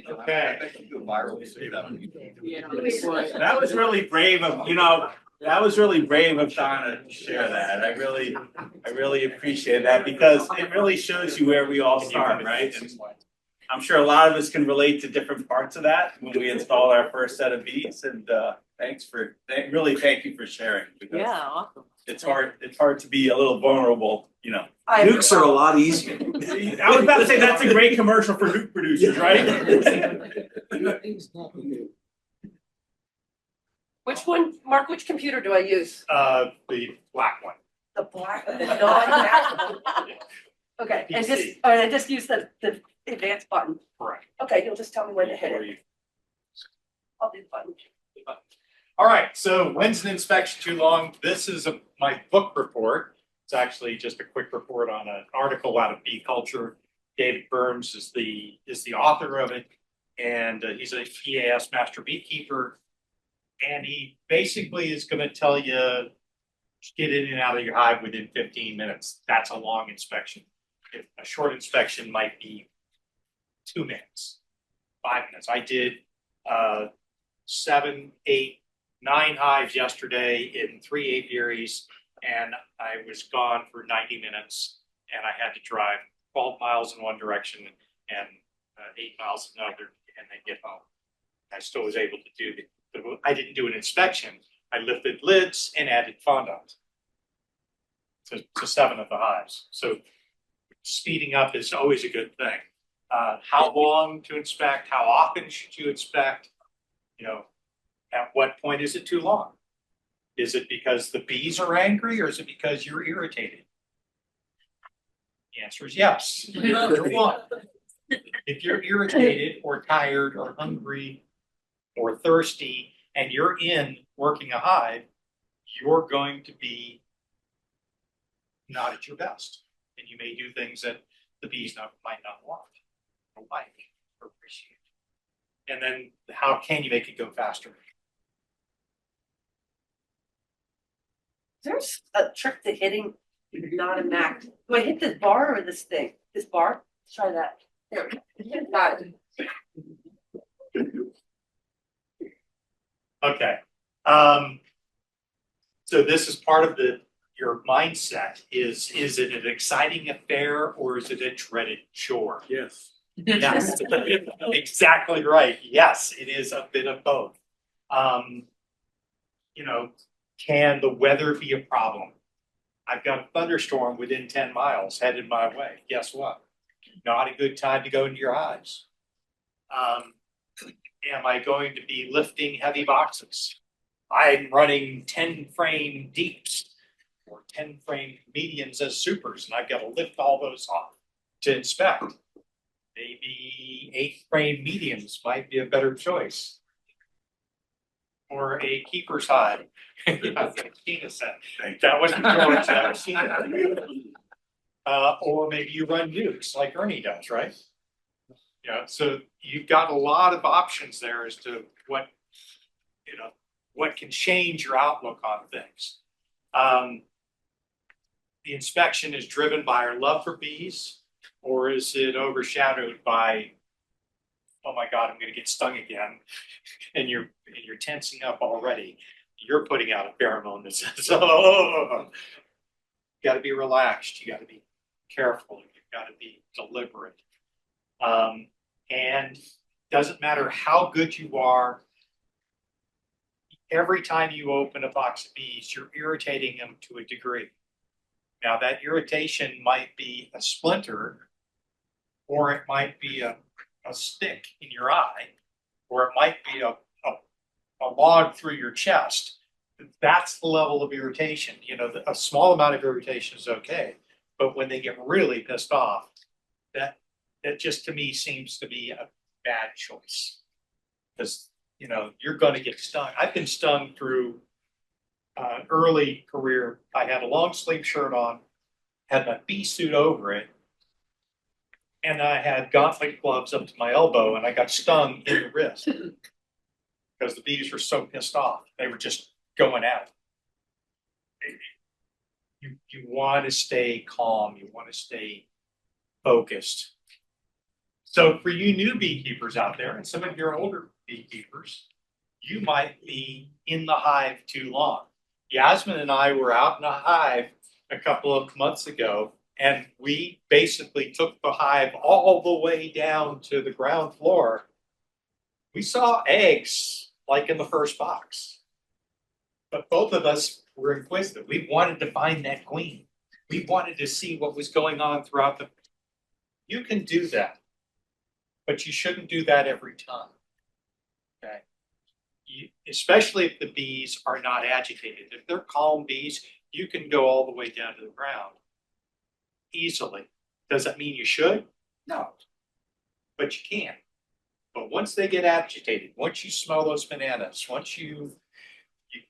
Okay. Yeah. That was really brave of, that was really brave of Donna to share that. I really appreciate that because it really shows you where we all start, right? And I'm sure a lot of us can relate to different parts of that when we install our first set of bees. And really thank you for sharing. Because Yeah, awesome. it's hard to be a little vulnerable, Nukes are a lot easier. I was about to say that's a great commercial for nuke producers, right? Which one, Mark, which computer do I use? The black one. The black, the non-black? Okay, and I just use the advanced button. Correct. Okay, you'll just tell me when to hit it. I'll do the button. All right, so when's an inspection too long? This is my book report. It's actually just a quick report on an article out of Bee Culture. David Burns is the author of it, and he's a EAS master beekeeper. And he basically is going to tell you, get in and out of your hive within 15 minutes. That's a long inspection. If a short inspection might be 2 minutes, 5 minutes. I did 7, 8, 9 hives yesterday in 3 apiaries, and I was gone for 90 minutes, and I had to drive 12 miles in one direction and 8 miles in another, and then get home. I still was able to do I didn't do an inspection. I lifted lids and added fondant to 7 of the hives. So speeding up is always a good thing. How long to inspect? How often should you inspect? At what point is it too long? Is it because the bees are angry, or is it because you're irritated? The answer is yes. Either one. If you're irritated or tired or hungry or thirsty and you're in working a hive, you're going to be not at your best. And you may do things that the bees might not want or like or appreciate. And then how can you make it go faster? There's a trick to hitting not a max. Do I hit this bar or this thing? This bar? Let's try that. There we go. Got it. Okay. So this is part of your mindset. Is it an exciting affair or is it a dreaded chore? Yes. Yes. Exactly right. Yes, it is a bit of both. Can the weather be a problem? I've got a thunderstorm within 10 miles headed my way. Guess what? Not a good time to go into your hives. Am I going to be lifting heavy boxes? I'm running 10 frame deeps or 10 frame mediums as supers, and I've got to lift all those off to inspect. Maybe 8 frame mediums might be a better choice. Or a keeper's hive. That wasn't George, that was Tina. Or maybe you run nukes like Ernie does, right? Yeah, so you've got a lot of options there as to what can change your outlook on things. The inspection is driven by our love for bees, or is it overshadowed by, oh my God, I'm going to get stung again, and you're tensing up already. You're putting out a pheromone that says, oh, you got to be relaxed. You got to be careful. You've got to be deliberate. And doesn't matter how good you are, every time you open a box of bees, you're irritating them to a degree. Now that irritation might be a splinter, or it might be a stick in your eye, or it might be a log through your chest. That's the level of irritation. A small amount of irritation is okay, but when they get really pissed off, that just to me seems to be a bad choice, because you're going to get stung. I've been stung through early career. I had a long sleeve shirt on, had my bee suit over it, and I had gauntlet gloves up to my elbow, and I got stung in the wrist because the bees were so pissed off. They were just going at it. You want to stay calm. You want to stay focused. So for you new beekeepers out there and some of your older beekeepers, you might be in the hive too long. Yasmin and I were out in a hive a couple of months ago, and we basically took the hive all the way down to the ground floor. We saw eggs like in the first box, but both of us were inquisitive. We wanted to find that queen. We wanted to see what was going on throughout the. You can do that, but you shouldn't do that every time. Okay. Especially if the bees are not agitated. If they're calm bees, you can go all the way down to the ground easily. Does that mean you should? No, but you can. But once they get agitated, once you smell those bananas, once you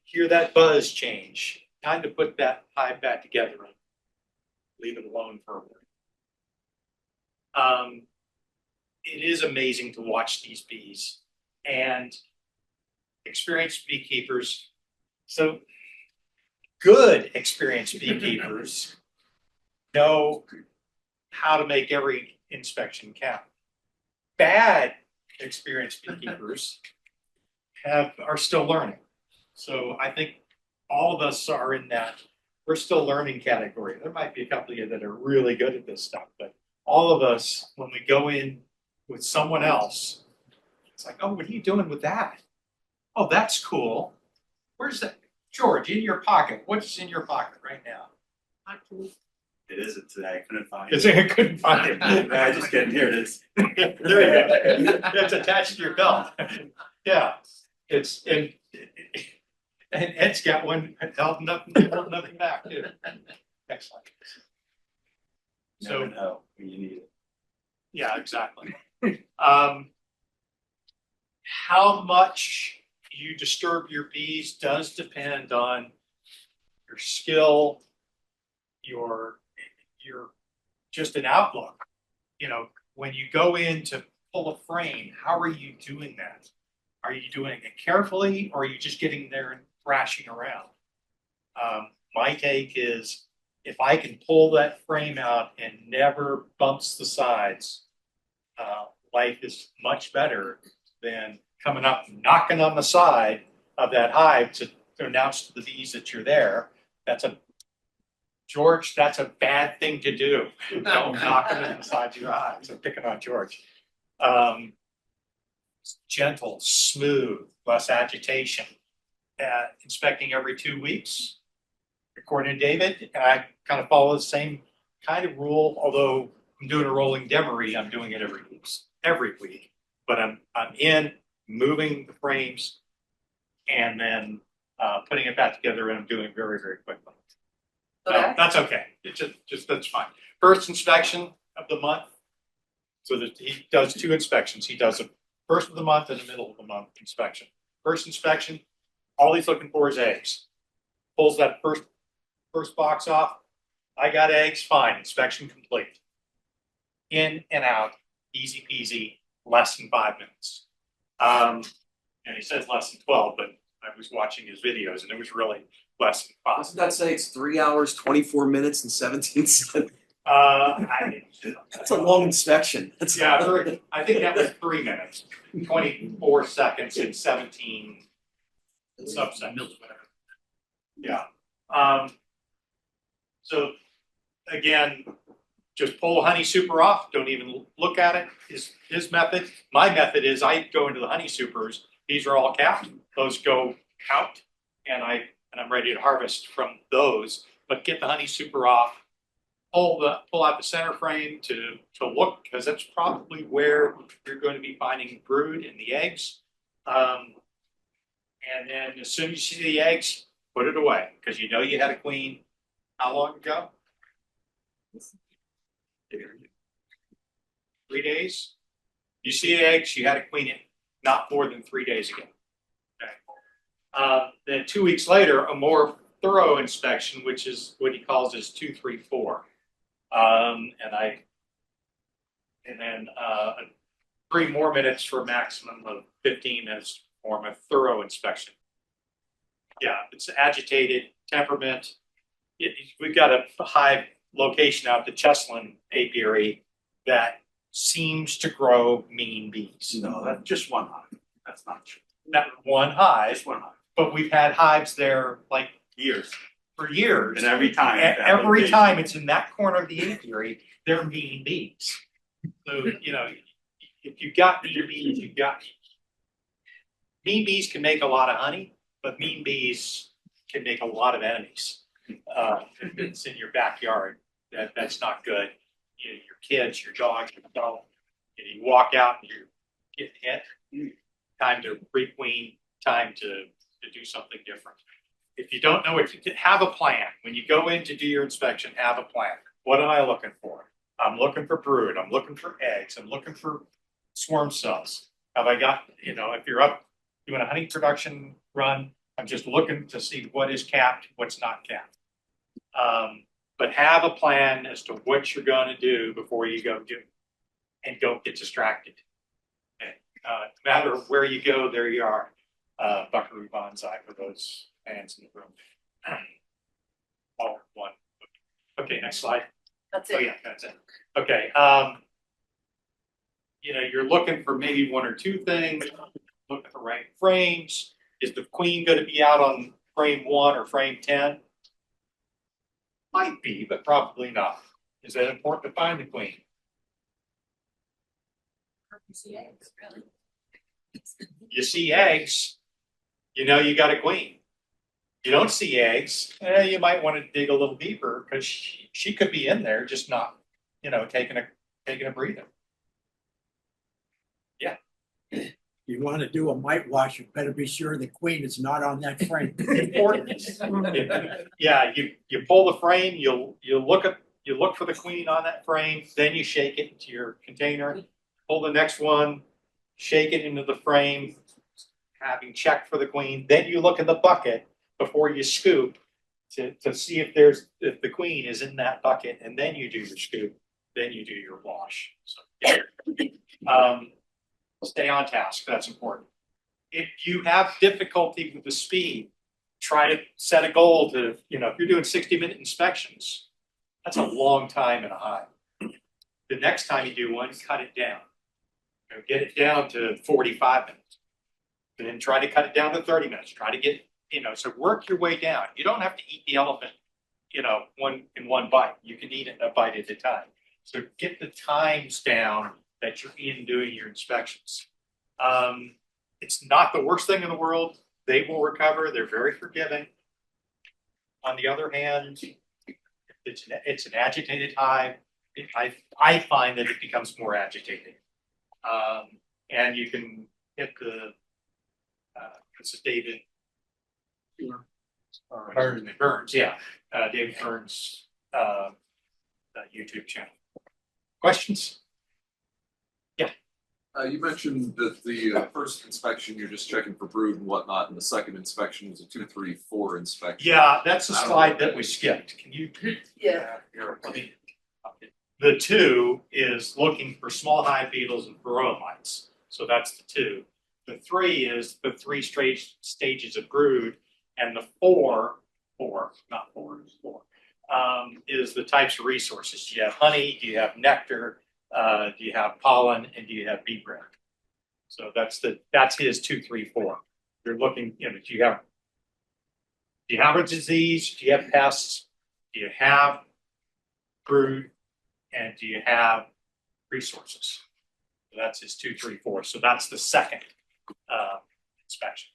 hear that buzz change, time to put that hive back together and leave it alone for a while. It is amazing to watch these bees and experienced beekeepers. So good experienced beekeepers know how to make every inspection count. Bad experienced beekeepers are still learning. So I think all of us are in that we're still learning category. There might be a couple of you that are really good at this stuff, but all of us, when we go in with someone else, it's like, oh, what are you doing with that? Oh, that's cool. Where's that? George, in your pocket. What's in your pocket right now? It isn't today. I couldn't find It's, it. I couldn't find it. I just get here. It is. There you go. It's attached to your belt. Yeah. It's and Ed's got one held nothing back too. Excellent. Never know when you need it. Yeah, exactly. How much you disturb your bees does depend on your skill, your just an outlook. You know, when you go in to pull a frame, how are you doing that? Are you doing it carefully, or are you just getting there and thrashing around? My take is if I can pull that frame out and never bumps the sides, life is much better than coming up, knocking on the side of that hive to announce to the bees that you're there. George, that's a bad thing to do. Don't knock them in the sides of your hives. I'm picking on George. Gentle, smooth, less agitation. Inspecting every 2 weeks. According to David, I kind of follow the same kind of rule, although I'm doing a rolling demery, I'm doing it every week. But I'm in, moving the frames, and then putting it back together, and I'm doing it very, very quickly. Okay. That's okay. It's just that's fine. First inspection of the month. So that he does 2 inspections. He does a first of the month and a middle of the month inspection. First inspection, all he's looking for is eggs. Pulls that first box off. I got eggs, fine. Inspection complete. In and out, easy peasy, less than 5 minutes. And he says less than 12, but I was watching his videos and it was really less than 5. Doesn't that say it's 3 hours, 24 minutes, and 17 seconds? That's a long inspection. I think that was 3 minutes, 24 seconds, and 17 subsections, whatever. Yeah. So again, just pull the honey super off. Don't even look at it. His method. My method is I go into the honey supers. These are all capped. Those go out, and I'm ready to harvest from those. But get the honey super off. Pull out the center frame to look, because that's probably where you're going to be finding brood in the eggs. And then as soon as you see the eggs, put it away, because you know you had a queen. How long ago? 3 days. You see the eggs, you had a queen in not more than 3 days ago. Okay. Then 2 weeks later, a more thorough inspection, which is what he calls his 2, 3, 4. And then 3 more minutes for a maximum of 15 minutes to perform a thorough inspection. Yeah, it's agitated, temperament. We've got a hive location out at the Cheslin apiary that seems to grow mean bees. No, that's just one hive. That's not true. Not one hive, Just one hive. but we've had hives there like Years. for years. And every time. Every time it's in that corner of the apiary, they're mean bees. So, you know, if you've got mean bees, you've got mean bees can make a lot of honey, but mean bees can make a lot of enemies. If it's in your backyard, that's not good. You know, your kids, your dogs, your dog. You walk out and you get hit. Time to requeen. Time to do something different. If you don't know what you have a plan. When you go in to do your inspection, have a plan. What am I looking for? I'm looking for brood. I'm looking for eggs. I'm looking for swarm cells. Have I got, you know, if you're up doing a honey production run, I'm just looking to see what is capped, what's not capped. But have a plan as to what you're going to do before you go do it. And don't get distracted. No matter where you go, there you are. Buckaroo Banzai for those fans in the room. Oh, one. Okay, next slide. That's Oh it. yeah, that's it. Okay. You know, you're looking for maybe one or two things. Look at the right frames. Is the queen going to be out on frame 1 or frame 10? Might be, but probably not. Is that important to find the queen? You see eggs, you know you got a queen. You don't see eggs, you might want to dig a little deeper because she could be in there, just not, you know, taking a breather. Yeah. You want to do a mite wash, you better be sure the queen is not on that frame. Important. Yeah, you pull the frame, you look for the queen on that frame, then you shake it into your container, pull the next one, shake it into the frame, having checked for the queen, then you look in the bucket before you scoop to see if the queen is in that bucket, and then you do your scoop, then you do your wash. So yeah. Stay on task, that's important. If you have difficulty with the speed, try to set a goal to, you know, if you're doing 60-minute inspections, that's a long time in a hive. The next time you do one, cut it down. You know, get it down to 45 minutes. And then try to cut it down to 30 minutes. Try to get, you know, so work your way down. You don't have to eat the elephant, you know, one bite. You can eat it a bite at a time. So get the times down that you're in doing your inspections. It's not the worst thing in the world. They will recover. They're very forgiving. On the other hand, it's an agitated hive. I find that it becomes more agitated. And you can hit the it's David Burns, yeah, David Burns YouTube channel. Questions? Yeah. You mentioned that the first inspection you're just checking for brood and whatnot, and the second inspection was a 2, 3, 4 inspection. Yeah, that's a slide that we skipped. Can you? Yeah. Here, the 2 is looking for small hive beetles and varroa mites. So that's the 2. The 3 is the 3 stages of brood, and the 4 is the types of resources. Do you have honey? Do you have nectar? Do you have pollen? And do you have bee bread? So that's his 2, 3, 4. You're looking, you know, do you have a disease? Do you have pests? Do you have brood? And do you have resources? So that's his 2, 3, 4. So that's the second inspection.